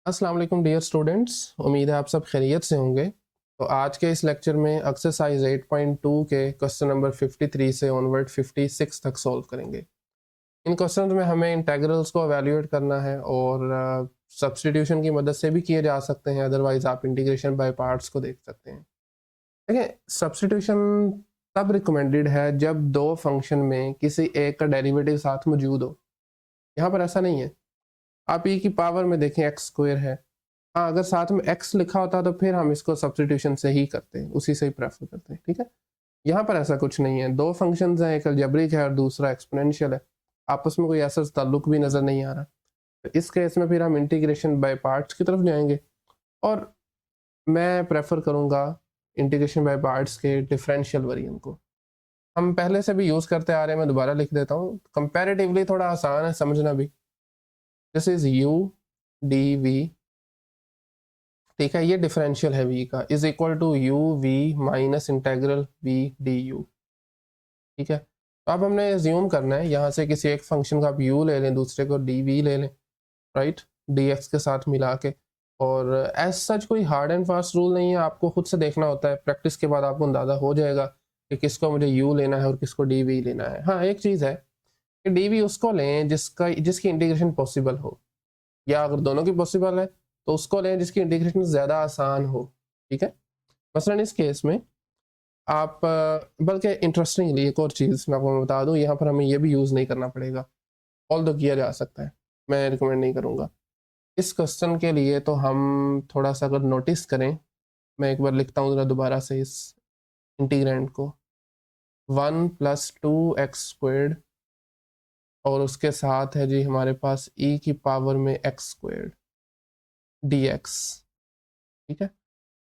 अस्सलाम वालेकुम dear students, उम्मीद है आप सब खैरियत से होंगे। तो आज के इस लेक्चर में एक्सरसाइज 8.2 के क्वेश्चन नंबर 53 से ऑनवर्ड 56 तक सॉल्व करेंगे। इन क्वेश्चन में हमें इंटेग्रल्स को एवेल्यूएट करना है और सब्स्टिट्यूशन की मदद से भी किए जा सकते हैं, अदरवाइज आप इंटीग्रेशन बाय पार्ट्स को देख सकते हैं। देखिए, सब्स्टिट्यूशन तब रिकमेंडेड है जब दो फंक्शन में किसी एक का डेरिवेटिव साथ मौजूद हो। यहाँ पर ऐसा नहीं है। आप e की पावर में देखें एक्स स्क्वायर है, हाँ अगर साथ में x लिखा होता तो फिर हम इसको सब्स्टिट्यूशन से ही करते हैं, उसी से ही प्रेफर करते हैं। ठीक है, यहाँ पर ऐसा कुछ नहीं है। दो फंक्शंस हैं, एक अलजेब्रिक है और दूसरा एक्सपोनेंशियल है, आपस में कोई ऐसा ताल्लुक भी नज़र नहीं आ रहा। तो इस केस में फिर हम इंटीग्रेशन बाय पार्ट्स की तरफ जाएंगे और मैं प्रेफर करूँगा इंटीग्रेशन बाय पार्ट्स के डिफरेंशियल वेरिएंट को। हम पहले से भी यूज़ करते आ रहे हैं, मैं दोबारा लिख देता हूँ। कंपैरेटिवली थोड़ा आसान है समझना भी। दिस इज u dv, ठीक है, ये डिफरेंशियल है v का, is equal to u v minus integral v du। ठीक है, तो अब हमने एज्यूम करना है यहाँ से किसी एक फंक्शन का आप u ले लें, दूसरे को dv ले लें, राइट, dx के साथ मिला के। और एज सच कोई हार्ड एंड फास्ट रूल नहीं है, आपको खुद से देखना होता है। प्रैक्टिस के बाद आपको अंदाज़ा हो जाएगा कि किसको मुझे u लेना है और किसको dv लेना है। हाँ, एक चीज़ है कि dv उसको लें जिसकी इंटीग्रेशन पॉसिबल हो, या अगर दोनों की पॉसिबल है तो उसको लें जिसकी इंटीग्रेशन ज़्यादा आसान हो। ठीक है, मसलन इस केस में आप बल्कि इंटरेस्टिंगली एक और चीज़ मैं आपको बता दूं, यहाँ पर हमें ये भी यूज़ नहीं करना पड़ेगा, ऑल दो किया जा सकता है, मैं रिकमेंड नहीं करूँगा। इस क्वेश्चन के लिए तो हम थोड़ा सा अगर नोटिस करें, मैं एक बार लिखता हूँ ज़रा दोबारा से इस इंटीग्रेंड को, 1 + 2x² और उसके साथ है जी हमारे पास e की पावर में x² dx। ठीक है,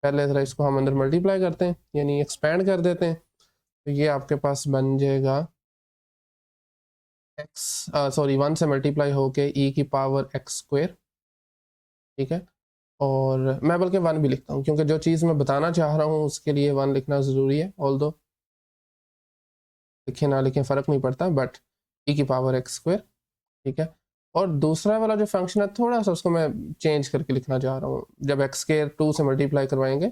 पहले ज़रा इसको हम अंदर मल्टीप्लाई करते हैं, यानी एक्सपैंड कर देते हैं। तो ये आपके पास बन जाएगा सॉरी 1 से मल्टीप्लाई होके e की पावर x²। ठीक है, और मैं बल्कि 1 भी लिखता हूँ क्योंकि जो चीज़ मैं बताना चाह रहा हूँ उसके लिए 1 लिखना ज़रूरी है, ऑल दो लिखें ना लिखें फ़र्क नहीं पड़ता, बट e की पावर x²। ठीक है, और दूसरा वाला जो फंक्शन है थोड़ा सा उसको मैं चेंज करके लिखना चाह रहा हूँ। जब x² 2 से मल्टीप्लाई करवाएंगे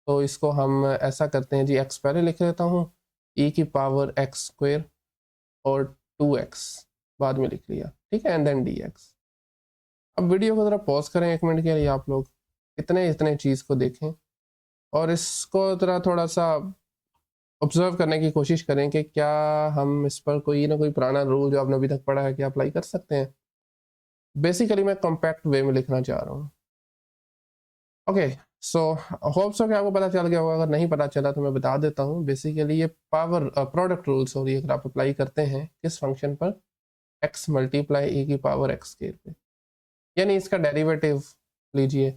तो इसको हम ऐसा करते हैं जी, x पहले लिख लेता हूँ, e की पावर x² और 2x बाद में लिख लिया। ठीक है, एंड देन dx। अब वीडियो को ज़रा पॉज करें 1 मिनट के लिए, आप लोग इतने चीज़ को देखें और इसको ज़रा थोड़ा सा ऑब्जर्व करने की कोशिश करें कि क्या हम इस पर कोई ना कोई पुराना रूल जो आपने अभी तक पढ़ा है क्या अप्लाई कर सकते हैं। बेसिकली मैं कॉम्पैक्ट वे में लिखना चाह रहा हूँ। ओके, सो होप सो कि आपको पता चल गया होगा, अगर नहीं पता चला तो मैं बता देता हूँ। बेसिकली ये पावर प्रोडक्ट रूल सॉरी अगर आप अप्लाई करते हैं किस फंक्शन पर, x मल्टीप्लाई e की पावर x² पे, यानी इसका डेरिवेटिव लीजिए,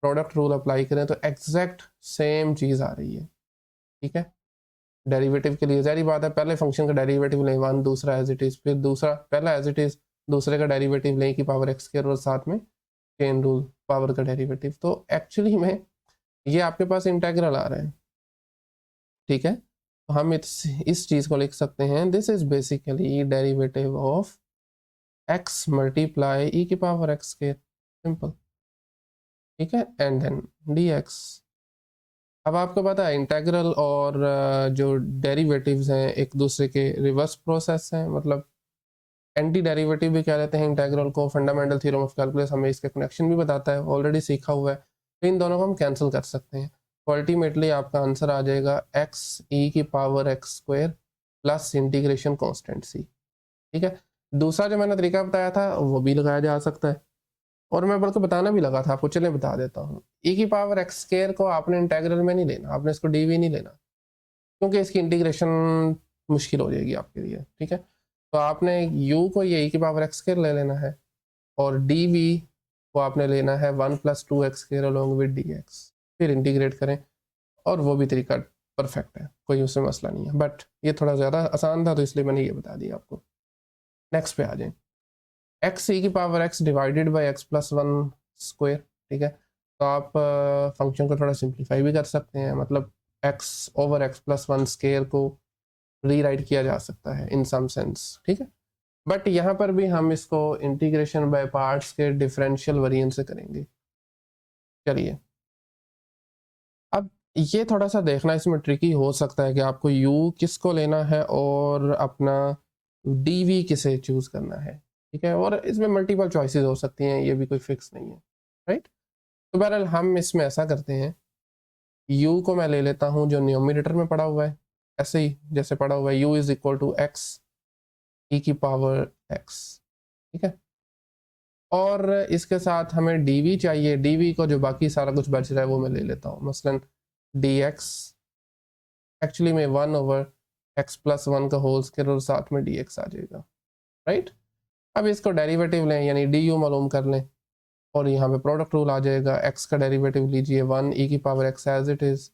प्रोडक्ट रूल अप्लाई करें तो एग्जैक्ट सेम चीज़ आ रही है। ठीक है, डेरिवेटिव के लिए जारी बात है, पहले फंक्शन का डेरिवेटिव लें 1, दूसरा एज इट इज़, फिर दूसरा पहला एज इट इज़, दूसरे का डेरिवेटिव लें की पावर x² और साथ में चेन रूल पावर का डेरिवेटिव। तो एक्चुअली में ये आपके पास इंटेग्रल आ रहा है। ठीक है, तो हम इस चीज़ को लिख सकते हैं, this is basically derivative of x multiply e की पावर x², सिंपल। ठीक है, एंड देन dx। अब आपको पता है इंटेग्रल और जो डेरिवेटिव्स हैं एक दूसरे के रिवर्स प्रोसेस हैं, मतलब एंटी डेरिवेटिव भी कह लेते हैं इंटेग्रल को। फंडामेंटल थ्योरम ऑफ कैलकुलस हमें इसका कनेक्शन भी बताता है, ऑलरेडी सीखा हुआ है। तो इन दोनों को हम कैंसिल कर सकते हैं, तो अल्टीमेटली आपका आंसर आ जाएगा x e की power x² plus integration constant c। ठीक है, दूसरा जो मैंने तरीका बताया था वो भी लगाया जा सकता है, और मैं बल्कि बताना भी लगा था आपको, चले बता देता हूँ। e की पावर x² को आपने इंटेग्रल में नहीं लेना, आपने इसको dv नहीं लेना, क्योंकि इसकी इंटीग्रेशन मुश्किल हो जाएगी आपके लिए। ठीक है, तो आपने u को ये e की पावर x² ले लेना है और dv को आपने लेना है 1 + 2x² अलॉन्ग विद dx, फिर इंटीग्रेट करें, और वो भी तरीका परफेक्ट है, कोई उसमें मसला नहीं है। बट ये थोड़ा ज़्यादा आसान था तो इसलिए मैंने ये बता दिया आपको। नेक्स्ट पे आ जाए, x e की power x divided by x + 1²। ठीक है, तो आप फंक्शन को थोड़ा सिंप्लीफाई भी कर सकते हैं, मतलब x ओवर x + 1² को रीराइट किया जा सकता है इन सम सेंस। ठीक है, बट यहाँ पर भी हम इसको इंटीग्रेशन बाय पार्ट्स के डिफरेंशियल वेरिएंट से करेंगे। चलिए अब ये थोड़ा सा देखना इसमें ट्रिकी हो सकता है कि आपको u किसको लेना है और अपना dv किसे चूज करना है, ठीक है, और इसमें मल्टीपल चॉइसेस हो सकती हैं, ये भी कोई फिक्स नहीं है, राइट। तो बहरहाल हम इसमें ऐसा करते हैं, u को मैं ले लेता हूँ जो न्यूमरेटर में पड़ा हुआ है, ऐसे ही जैसे पड़ा हुआ है u is equal to x e की पावर x, ठीक है, और इसके साथ हमें dv चाहिए, dv को जो बाकी सारा कुछ बच रहा है वो मैं ले लेता हूँ, मसलन dx एक्चुअली में 1/x+1 का होल स्क्वायर और साथ में dx आ जाएगा, राइट। अब इसको डेरिवेटिव लें यानी du मालूम कर लें और यहाँ पे प्रोडक्ट रूल आ जाएगा, x का डेरिवेटिव लीजिए 1 e की power x as it is,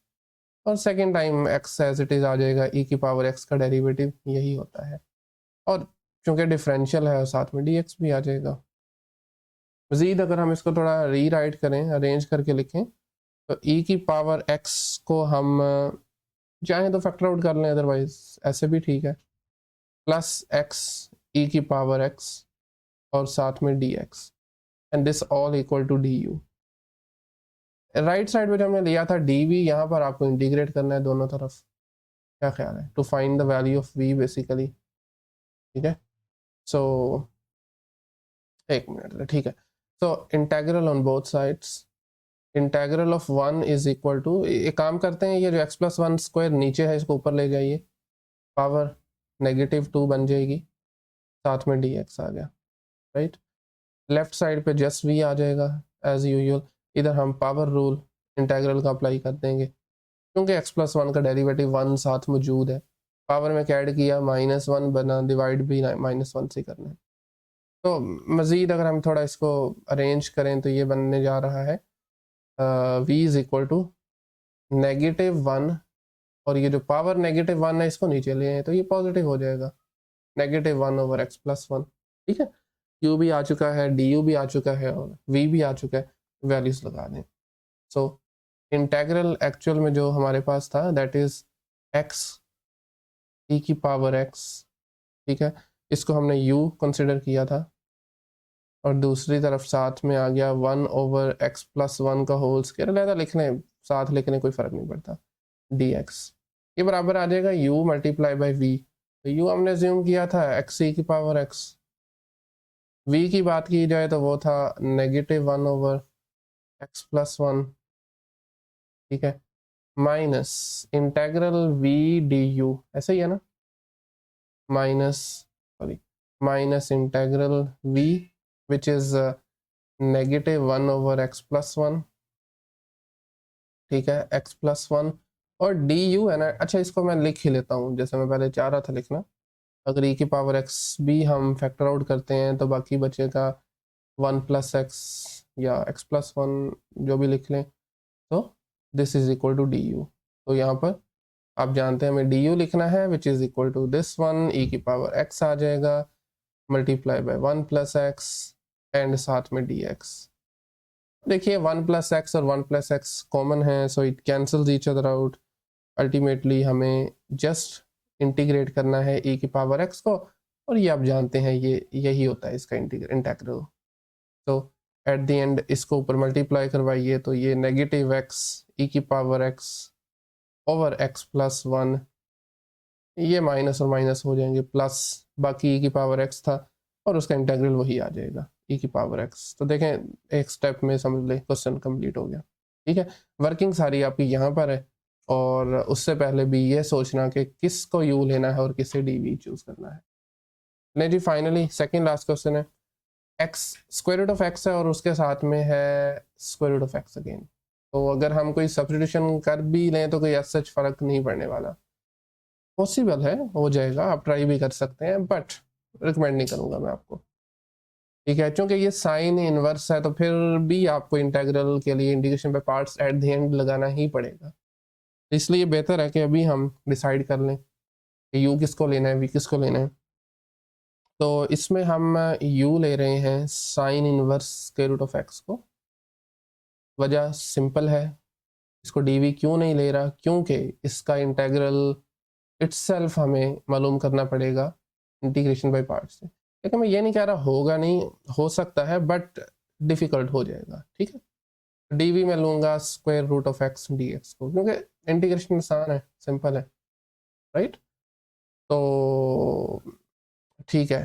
और second time x as it is आ जाएगा, e की पावर x का डेरिवेटिव यही होता है, और चूँकि डिफरेंशियल है और साथ में dx भी आ जाएगा। मज़ीद अगर हम इसको थोड़ा री राइट करें, अरेंज करके लिखें, तो e की पावर x को हम चाहें तो फैक्टर आउट कर लें, अदरवाइज ऐसे भी ठीक है, प्लस x e की पावर x और साथ में dx and this all equal to du। Right side पे जो हमने लिया था dv, यहाँ पर आपको इंटीग्रेट करना है दोनों तरफ, क्या ख्याल है, to find the value of v basically, ठीक है। सो एक मिनट, ठीक है, so integral on both sides, integral of 1 is equal to, एक काम करते हैं, ये जो x+1 स्क्वायर नीचे है इसको ऊपर ले जाइए, पावर -2 बन जाएगी, साथ में dx आ गया, राइट। लेफ्ट साइड पे जस्ट v आ जाएगा एज यूजुअल, इधर हम पावर रूल इंटेग्रल का अप्लाई कर देंगे, क्योंकि x+1 का डेरिवेटिव 1 साथ मौजूद है, पावर में ऐड किया -1 बना, डिवाइड भी -1 से करना है। तो मज़ीद अगर हम थोड़ा इसको अरेंज करें तो ये बनने जा रहा है v इज इक्वल टू -1, और ये जो पावर -1 है इसको नीचे ले आए तो ये पॉजिटिव हो जाएगा, -1/x+1, ठीक है। u भी आ चुका है, du भी आ चुका है और v भी आ चुका है, वैल्यूज लगा दें। सो इंटेग्रल एक्चुअल में जो हमारे पास था दैट इज x e की पावर x, ठीक है, इसको हमने u कंसिडर किया था, और दूसरी तरफ साथ में आ गया 1/x+1 का होल स्क्वायर, अलग लिखने साथ लिखने कोई फ़र्क नहीं पड़ता, dx ये बराबर आ जाएगा u मल्टीप्लाई बाई v, तो u हमने ज्यूम किया था x e की पावर x, v की बात की जाए तो वो था -1/x+1, ठीक है, माइनस इंटेग्रल v du, ऐसे ही है ना, minus integral v which is -1/x+1, ठीक है, x+1 और du है ना। अच्छा इसको मैं लिख ही लेता हूँ जैसे मैं पहले चाह रहा था लिखना, अगर e की पावर x भी हम फैक्टर आउट करते हैं तो बाकी बचेगा 1+x या x+1 जो भी लिख लें, तो this is equal to du। तो यहाँ पर आप जानते हैं हमें du लिखना है which is equal to this one, e की पावर x आ जाएगा मल्टीप्लाई बाय 1+x एंड साथ में dx। देखिए 1+x और 1+x कॉमन है, so it cancels each other out, ultimately हमें जस्ट इंटीग्रेट करना है e की पावर x को, और ये आप जानते हैं ये यही होता है इसका इंटेग्रल। तो एट द एंड इसको ऊपर मल्टीप्लाई करवाइए तो ये -x e की पावर x ओवर x+1, ये माइनस और माइनस हो जाएंगे, प्लस बाकी e की पावर x था और उसका इंटेग्रल वही आ जाएगा e की पावर x। तो देखें एक स्टेप में समझ ले क्वेश्चन कंप्लीट हो गया, ठीक है। वर्किंग सारी आपकी यहाँ पर है, और उससे पहले भी ये सोचना कि किसको u लेना है और किसे dv चूज करना है। नहीं जी, फाइनली सेकेंड लास्ट क्वेश्चन है, x square root of x है और उसके साथ में है square root of x again. तो अगर हम कोई सब्स्टिट्यूशन कर भी लें तो कोई ऐसा सच फर्क नहीं पड़ने वाला, पॉसिबल है, हो जाएगा, आप ट्राई भी कर सकते हैं, बट रिकमेंड नहीं करूँगा मैं आपको, ठीक है, क्योंकि ये साइन इनवर्स है तो फिर भी आपको इंटेग्रल के लिए integration by parts at the end लगाना ही पड़ेगा। इसलिए बेहतर है कि अभी हम डिसाइड कर लें कि u किसको लेना है, v किसको लेना है। तो इसमें हम u ले रहे हैं sine inverse square root of x को, वजह सिंपल है, इसको dv क्यों नहीं ले रहा, क्योंकि इसका इंटेग्रल इट्सेल्फ हमें मालूम करना पड़ेगा इंटीग्रेशन बाय पार्ट्स से। लेकिन मैं ये नहीं कह रहा होगा नहीं, हो सकता है, बट डिफ़िकल्ट हो जाएगा, ठीक है। dv में लूंगा square root of x dx को, क्योंकि इंटीग्रेशन आसान है, सिंपल है, राइट। तो ठीक है,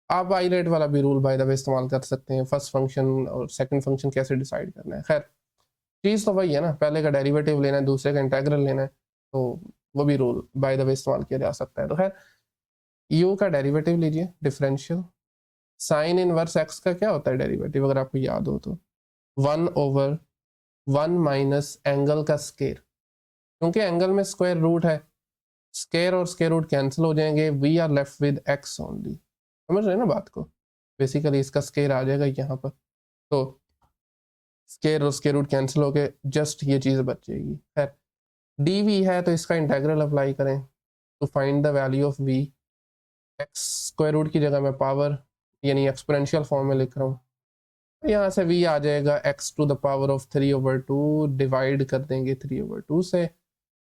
आप आईलेट वाला भी रूल बाय द वे इस्तेमाल कर सकते हैं, फर्स्ट फंक्शन और सेकंड फंक्शन कैसे डिसाइड करना है। खैर चीज़ तो वही है ना, पहले का डेरिवेटिव लेना है, दूसरे का इंटेग्रल लेना है, तो वो भी रूल बाय द वे इस्तेमाल किया जा सकता है। तो खैर u का डेरिवेटिव लीजिए, डिफरेंशियल साइन इनवर्स x का क्या होता है डेरिवेटिव, अगर आपको याद हो तो 1/1 माइनस एंगल का स्केयर, क्योंकि एंगल में स्क्वायर रूट है, स्केयर और स्केयर रूट कैंसिल हो जाएंगे, we are left with x only. समझ रहे हैं ना बात को, बेसिकली इसका स्केयर आ जाएगा यहाँ पर, तो स्केयर और स्केयर रूट कैंसिल हो के जस्ट ये चीज़ बच जाएगी। खैर dv है तो इसका इंटेग्रल अप्लाई करें to find the value of v। X square root की जगह मैं पावर यानी एक्सपोनेंशियल फॉर्म में लिख रहा हूँ, यहाँ से v आ जाएगा x to the power of 3/2, divide कर देंगे 3/2 से,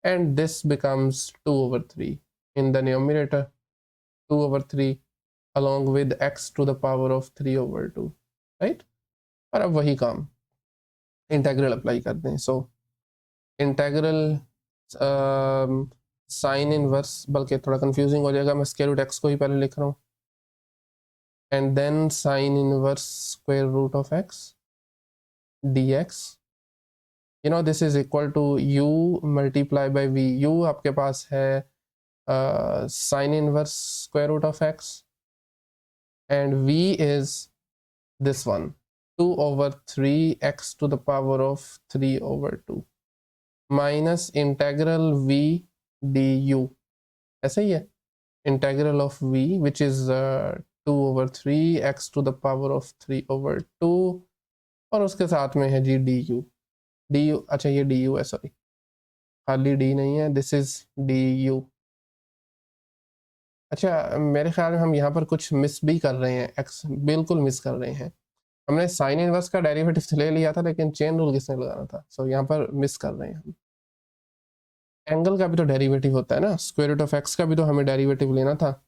and this becomes 2/3 in the numerator, 2/3 along with x to the power of 3/2, right. और अब वही काम इंटेग्रल अप्लाई करते हैं। सो इंटेग्रल साइन इनवर्स, बल्कि थोड़ा कंफ्यूजिंग हो जाएगा, मैं स्क्वायर रूट x को ही पहले लिख रहा हूँ, and then sine inverse square root of x dx, you know this is equal to u multiply by v। u आपके पास है sine inverse square root of x, and v is this one, 2/3 x to the power of 3/2 minus integral v du, ऐसा ही है, integral of v which is 2/3 x to the power of 3/2, और उसके साथ में है जी du, अच्छा ये du है, सॉरी खाली d नहीं है, this is du। अच्छा मेरे ख्याल में हम यहाँ पर कुछ मिस भी कर रहे हैं, x बिल्कुल मिस कर रहे हैं। हमने साइन इनवर्स का डेरिवेटिव तो ले लिया था, लेकिन चेन रूल किसने लगाना था, सो यहाँ पर मिस कर रहे हैं हम। एंगल का भी तो डेरिवेटिव होता है ना, स्क्वायर रूट ऑफ एक्स का भी तो हमें डेरिवेटिव लेना था,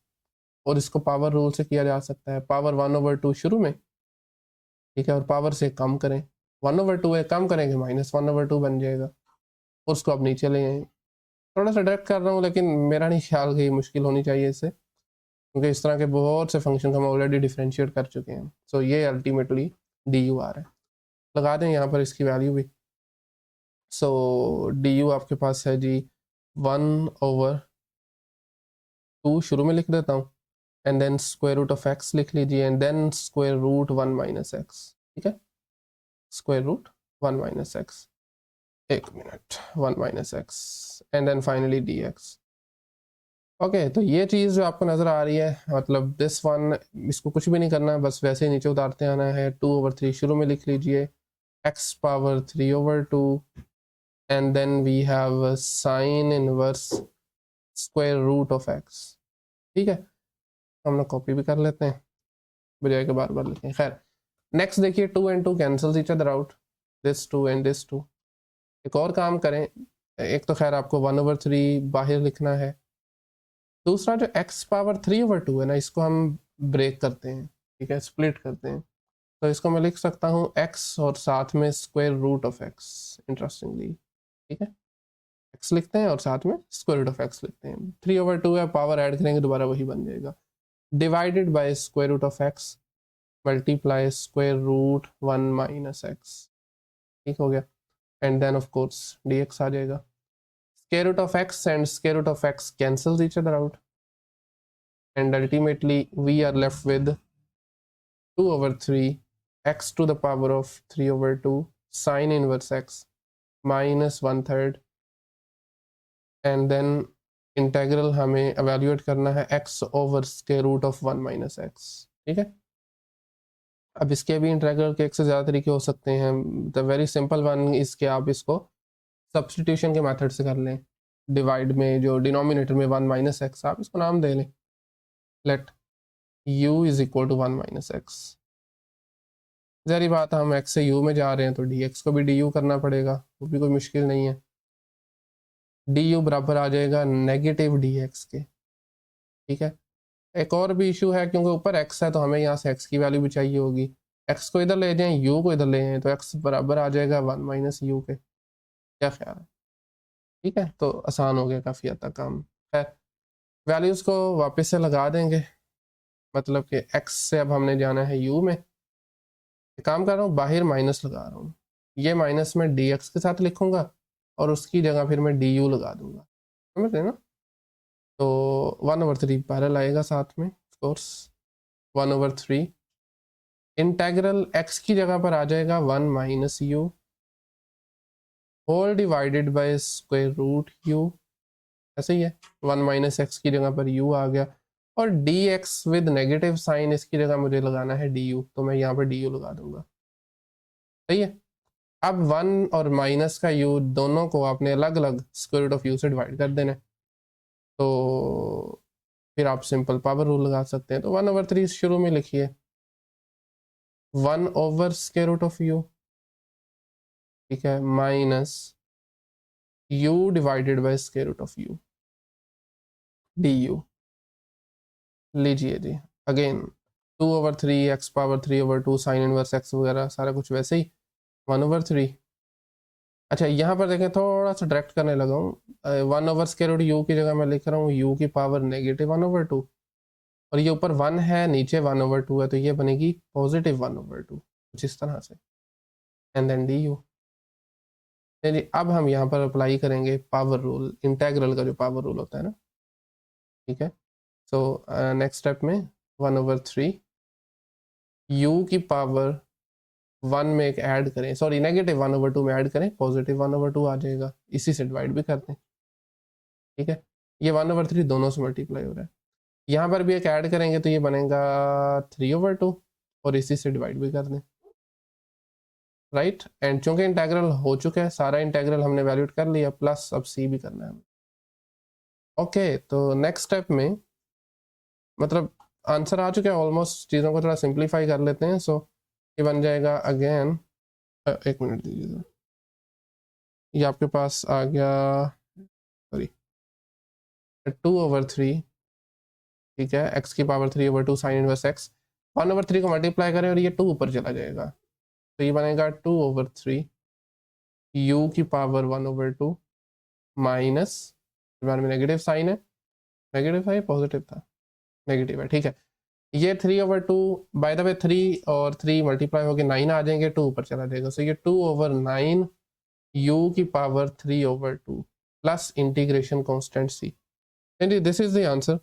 और इसको पावर रूल से किया जा सकता है, पावर 1/2 शुरू में, ठीक है, और पावर से कम करें, 1/2 है, कम करेंगे -1/2 बन जाएगा, और उसको अब नीचे ले आए। थोड़ा सा डायरेक्ट कर रहा हूँ, लेकिन मेरा नहीं ख्याल कि मुश्किल होनी चाहिए इससे, क्योंकि इस तरह के बहुत से फंक्शन हम ऑलरेडी डिफ्रेंशिएट कर चुके हैं। सो ये अल्टीमेटली du आ रहा है, लगा दें यहाँ पर इसकी वैल्यू भी। सो du आपके पास है जी 1/2 शुरू में लिख देता हूँ, and then square root of x लिख लीजिए, and then square root 1 minus x, ठीक है, स्क्वायर रूट 1 माइनस एक्स, एक minute, 1 minus x, and then finally dx। Okay तो ये चीज़ जो आपको नज़र आ रही है, मतलब दिस वन, इसको कुछ भी नहीं करना, बस वैसे ही नीचे उतारते आना है, 2/3 शुरू में लिख लीजिए, x power 3/2, and then we have a sin inverse square root of x, ठीक है, हम लोग कॉपी भी कर लेते हैं बजाय के बार बार लिखें। खैर नेक्स्ट देखिए, 2 and 2 cancels each other out, this 2 and this 2। एक और काम करें, एक तो खैर आपको 1/3 बाहर लिखना है, दूसरा जो x पावर 3/2 है ना, इसको हम ब्रेक करते हैं, ठीक है, स्प्लिट करते हैं, तो इसको मैं लिख सकता हूँ x और साथ में square root of x, interestingly, ठीक है, x लिखते हैं और साथ में स्क्वायर रूट ऑफ x लिखते हैं, 3/2 है, पावर ऐड करेंगे दोबारा वही बन जाएगा, divided by square root of x multiply square root 1 minus x, ठीक हो गया, and then of course dx आ जाएगा। Square root of x and square root of x cancels each other out, and ultimately we are left with 2/3 x to the power of 3/2 sin inverse x minus 1/3, and then integral हमें evaluate करना है x over square root of 1 minus x, ठीक है। अब इसके भी integral के एक से ज़्यादा तरीके हो सकते हैं, द वेरी सिंपल वन इसके आप इसको सब्सटीट्यूशन के मेथड से कर लें, डिवाइड में जो डिनोमिनेटर में 1 माइनस एक्स, आप इसको नाम दे लें, let u is equal to 1 minus x. ज़ाहिर बात है हम x से u में जा रहे हैं, तो dx को भी du करना पड़ेगा, वो भी कोई मुश्किल नहीं है, du बराबर आ जाएगा नेगेटिव dx के, ठीक है। एक और भी इशू है, क्योंकि ऊपर x है तो हमें यहाँ से x की वैल्यू भी चाहिए होगी, एक्स को इधर ले जाएं, यू को इधर ले जाएं, तो एक्स बराबर आ जाएगा 1 माइनस यू के। क्या ख्याल है? ठीक है, तो आसान हो गया काफ़ी हद तक काम। खैर, वैल्यूज़ को वापस से लगा देंगे, मतलब कि एक्स से अब हमने जाना है यू में। काम कर रहा हूँ, बाहर माइनस लगा रहा हूँ, ये माइनस में डी एक्स के साथ लिखूंगा और उसकी जगह फिर मैं डी यू लगा दूंगा, समझ रहे ना? तो 1/3 पैरेलल आएगा साथ में, कोर्स 1/3 इंटेग्रल एक्स की जगह पर आ जाएगा 1 minus u whole divided by square root u. ऐसे ही है, 1 माइनस एक्स की जगह पर यू आ गया, और d x with negative sign इसकी जगह मुझे लगाना है डी यू, तो मैं यहाँ पर डी यू लगा दूंगा। सही है। अब 1 और माइनस का यू दोनों को आपने अलग अलग स्क्वायर रूट ऑफ यू से डिवाइड कर देना है, तो फिर आप सिंपल पावर रूल लगा सकते हैं। तो 1/3 शुरू में लिखिए 1 over square root of u, ठीक है, minus u divided by square root of u d u. लीजिए जी, again 2/3 x power 3/2 sine inverse x वगैरह सारा कुछ वैसे ही 1/3। अच्छा, यहाँ पर देखें थोड़ा सा डायरेक्ट करने लगा हूँ, 1 ओवर स्क्वायर रूट यू की जगह मैं लिख रहा हूँ यू की पावर नेगेटिव 1/2, और ये ऊपर 1 है नीचे 1/2 है, तो ये बनेगी पॉजिटिव 1/2, कुछ इस तरह से, एंड देन डी यू। चलिए, अब हम यहाँ पर अप्लाई करेंगे पावर रूल, इंटेग्रल का जो पावर रूल होता है ना, ठीक है। सो नेक्स्ट स्टेप में 1/3 यू की पावर 1 में एक ऐड करें, सॉरी नेगेटिव 1/2 में ऐड करें, पॉजिटिव 1/2 आ जाएगा, इसी से डिवाइड भी करते हैं, ठीक है। ये 1/3 दोनों से मल्टीप्लाई हो रहा है, यहाँ पर भी एक ऐड करेंगे तो ये बनेगा 3/2, और इसी से डिवाइड भी कर दें, राइट। एंड चूंकि इंटेग्रल हो चुका है, सारा इंटेग्रल हमने वैल्यूट कर लिया, प्लस अब सी भी करना है। ओके, तो नेक्स्ट स्टेप में मतलब आंसर आ चुका है ऑलमोस्ट, चीज़ों को थोड़ा सिंप्लीफाई कर लेते हैं। सो ये बन जाएगा अगेन, एक मिनट दीजिए, ये आपके पास आ गया, सॉरी 2/3, ठीक है, एक्स की पावर 3/2 साइन इनवर्स एक्स, 1/3 को मल्टीप्लाई करें और ये 2 ऊपर चला जाएगा, तो ये बनेगा 2/3 यू की पावर 1/2 माइनस, बार में नेगेटिव साइन है, नेगेटिव था या पॉजिटिव था, नेगेटिव है, ठीक है। ये 3/2, बाय द वे 3 और 3 मल्टीप्लाई होकर 9 आ जाएंगे, 2 ऊपर चला जाएगा, सो ये 2/9 यू की power 3/2 plus integration constant c. This is the answer.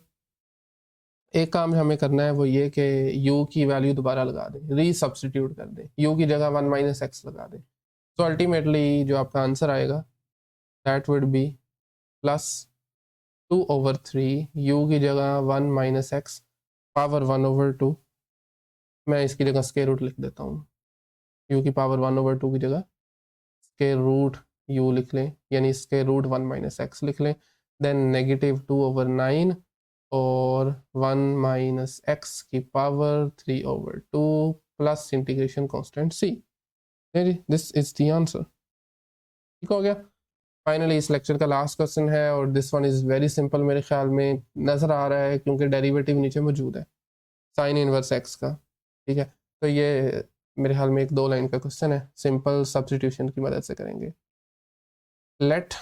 एक काम हमें करना है वो ये कि u की वैल्यू दोबारा लगा दें, री सब्सटीट्यूट कर दें, u की जगह 1 माइनस एक्स लगा दें, तो अल्टीमेटली जो आपका आंसर आएगा that would be plus 2/3 u की जगह 1 माइनस एक्स पावर 1/2, मैं इसकी जगह स्क्वायर रूट लिख देता हूँ, u की पावर 1/2 की जगह स्क्वायर रूट u लिख लें, यानी स्क्वायर रूट 1 माइनस एक्स लिख लें, देन नेगेटिव 2/9 और 1 माइनस एक्स की power 3/2 plus integration constant c. This is the answer. ठीक हो गया। फाइनली इस लेक्चर का लास्ट क्वेश्चन है, और this one is very simple, मेरे ख्याल में नजर आ रहा है क्योंकि डेरिवेटिव नीचे मौजूद है साइन इनवर्स एक्स का, ठीक है। तो ये मेरे ख्याल में 1-2 लाइन का क्वेश्चन है, सिंपल सब्स्टिट्यूशन की मदद से करेंगे। Let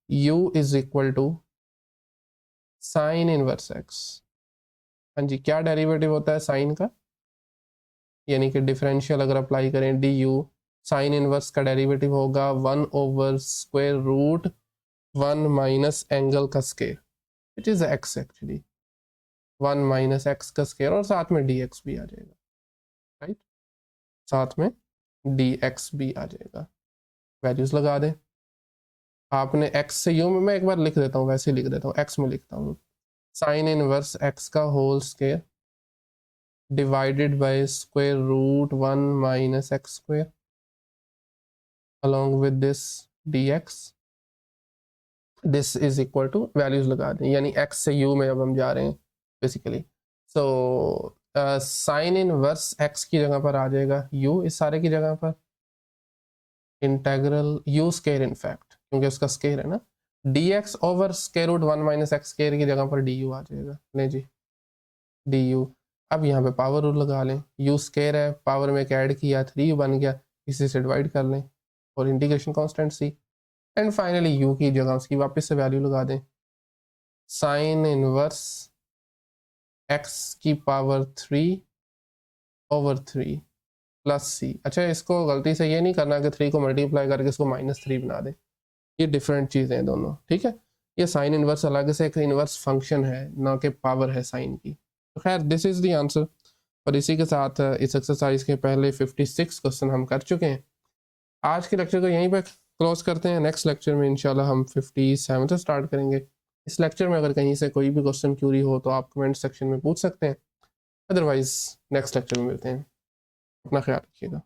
u is equal to sine inverse x, हाँ जी, क्या डेरिवेटिव होता है साइन का, यानी कि डिफरेंशियल अगर अप्लाई करें डी यू, साइन इनवर्स का डेरिवेटिव होगा 1/√1 माइनस एंगल का square, which is x actually, 1 minus x का स्क्वायर, और साथ में डी एक्स भी आ जाएगा, राइट, साथ में डी एक्स भी आ जाएगा। वैल्यूज लगा दें आपने, एक्स से यू में मैं एक बार लिख देता हूँ, वैसे ही लिख देता हूँ, एक्स में लिखता हूँ साइन इनवर्स एक्स का whole square divided by square root 1 minus x square along with this dx, this is equal to, values लगा दें, यानी x से u में अब हम जा रहे हैं basically. So sine inverse x की जगह पर आ जाएगा u, इस सारे की जगह पर इंटेग्रल u स्क्वायर, इनफैक्ट क्योंकि उसका स्क्वायर है ना, dx over square root 1 minus x square की जगह पर du आ जाएगा। नहीं जी, du अब यहाँ पे पावर रूल लगा लें, यू स्केयर है, पावर में ऐड किया 3 बन गया, इसी से डिवाइड कर लें और integration constant c, and finally u की जगह उसकी वापस से वैल्यू लगा दें, साइन इनवर्स एक्स की पावर 3/3 प्लस सी। अच्छा, इसको गलती से ये नहीं करना कि 3 को मल्टीप्लाई करके इसको -3 बना दें, ये डिफरेंट चीज़ें हैं दोनों, ठीक है। ये साइन इनवर्स अलग से एक इनवर्स फंक्शन है, ना कि पावर है साइन की। तो खैर दिस इज़ द आंसर। और इसी के साथ इस एक्सरसाइज के पहले 56 क्वेश्चन हम कर चुके हैं। आज के लेक्चर को यहीं पर क्लोज करते हैं। नेक्स्ट लेक्चर में इंशाल्लाह हम 57 से स्टार्ट करेंगे। इस लेक्चर में अगर कहीं से कोई भी क्वेश्चन क्यूरी हो तो आप कमेंट सेक्शन में पूछ सकते हैं, अदरवाइज नेक्स्ट लेक्चर में मिलते हैं। अपना ख्याल रखिएगा।